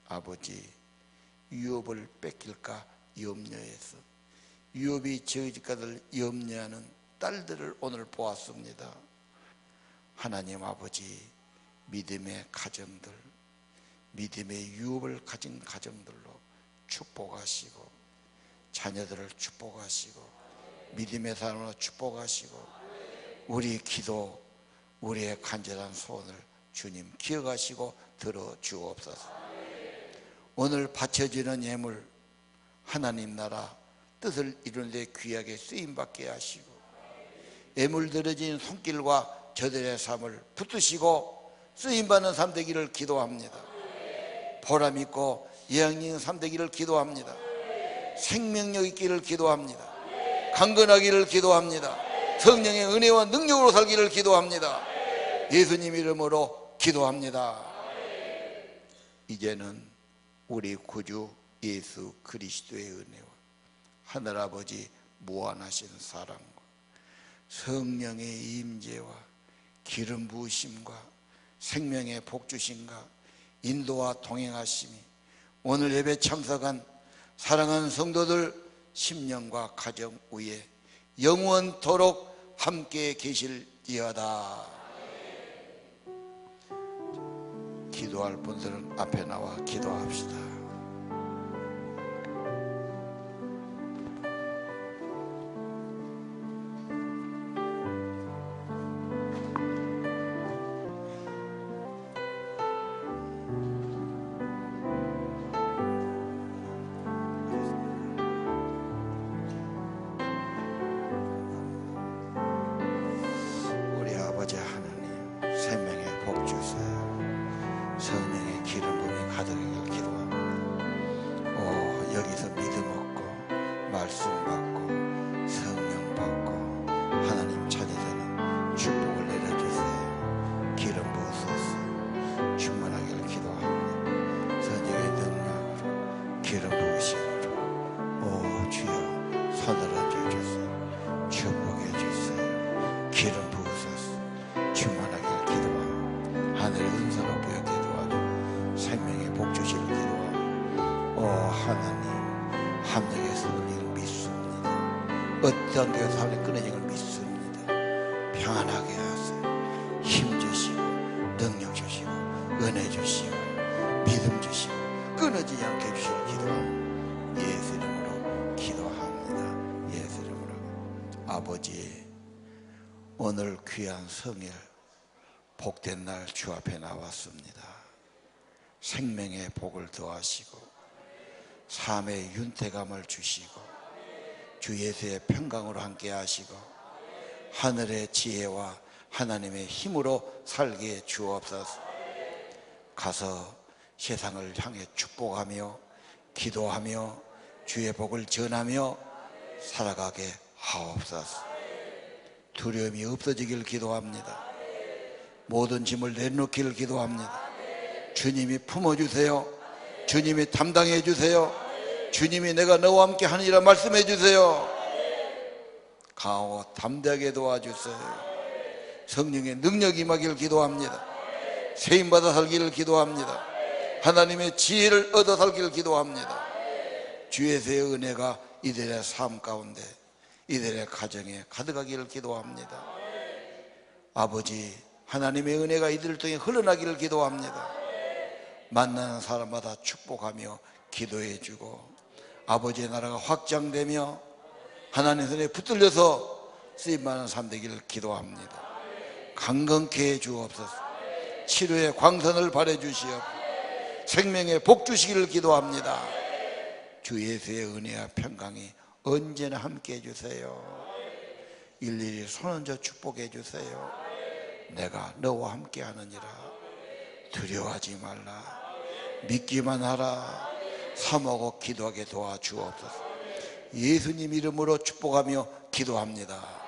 Speaker 5: 아버지 유업을 뺏길까 염려해서 유업이 저희 집가들 염려하는 딸들을 오늘 보았습니다. 하나님 아버지 믿음의 가정들, 믿음의 유업을 가진 가정들로 축복하시고 자녀들을 축복하시고 믿음의 사람으로 축복하시고 우리 기도, 우리의 간절한 소원을 주님 기억하시고 들어주옵소서. 오늘 바쳐지는 예물 하나님 나라 뜻을 이루는 데 귀하게 쓰임받게 하시고 예물 드려진 손길과 저들의 삶을 붙드시고 쓰임받는 삶 되기를 기도합니다. 보람 있고 예양 있는 삶 되기를 기도합니다. 생명력 있기를 기도합니다. 강건하기를 기도합니다. 성령의 은혜와 능력으로 살기를 기도합니다. 예수님 이름으로 기도합니다. 이제는 우리 구주 예수 그리스도의 은혜와 하늘아버지 무한하신 사랑과 성령의 임재와 기름 부으심과 생명의 복주심과 인도와 동행하심이 오늘 예배 참석한 사랑하는 성도들 심령과 가정 위에 영원토록 함께 계실지어다. 기도할 분들은 앞에 나와 기도합시다. 우리 아버지 하나님, 생명의 복 주세요. 성령의 기름 부음이 가득하길 기도합니다. 여기서 믿음 얻고 말씀 받고 성령 받고 하나님 자녀되는 축복을 내려주세요. 기름 부으소서. 충만하길 기도합니다. 선지의 능력으로 기름 부으심으로 주여 서늘어져 주세요. 축복해 주세요. 기름 부으소서. 충만하길 기도합니다. 하늘의 은사로 부여 생명의 복 주시를 기도하며 하나님 함정에서 우리를 믿습니다. 어떠한 교회에서 하나님 끊어진 걸 믿습니다. 평안하게 하세요. 힘 주시고 능력 주시고 은혜 주시고 믿음 주시고 끊어지지 않게 해주시길 기도합니다. 예수 이름으로 기도합니다. 예수 이름으로. 아버지, 오늘 귀한 성일 복된 날 주 앞에 나왔습니다. 생명의 복을 더하시고 삶의 윤택감을 주시고 주 예수의 평강으로 함께 하시고 하늘의 지혜와 하나님의 힘으로 살게 주옵소서. 가서 세상을 향해 축복하며 기도하며 주의 복을 전하며 살아가게 하옵소서. 두려움이 없어지길 기도합니다. 모든 짐을 내놓기를 기도합니다. 주님이 품어주세요. 주님이 담당해 주세요. 주님이 내가 너와 함께 하느니라 말씀해 주세요. 강하고 담대하게 도와주세요. 성령의 능력이 임하기를 기도합니다. 세임받아 살기를 기도합니다. 하나님의 지혜를 얻어 살기를 기도합니다. 주 예수의 은혜가 이들의 삶 가운데 이들의 가정에 가득하기를 기도합니다. 아버지, 하나님의 은혜가 이들을 통해 흘러나기를 기도합니다. 만나는 사람마다 축복하며 기도해 주고 아버지의 나라가 확장되며 하나님의 손에 붙들려서 쓰임받는 삶 되기를 기도합니다. 강건케 해 주옵소서. 치료의 광선을 발해 주시옵소서. 생명의 복 주시기를 기도합니다. 주 예수의 은혜와 평강이 언제나 함께 해주세요. 일일이 손얹어 축복해 주세요. 내가 너와 함께 하느니라. 두려워하지 말라. 믿기만 하라. 사모하고 기도하게 도와주옵소서. 예수님 이름으로 축복하며 기도합니다.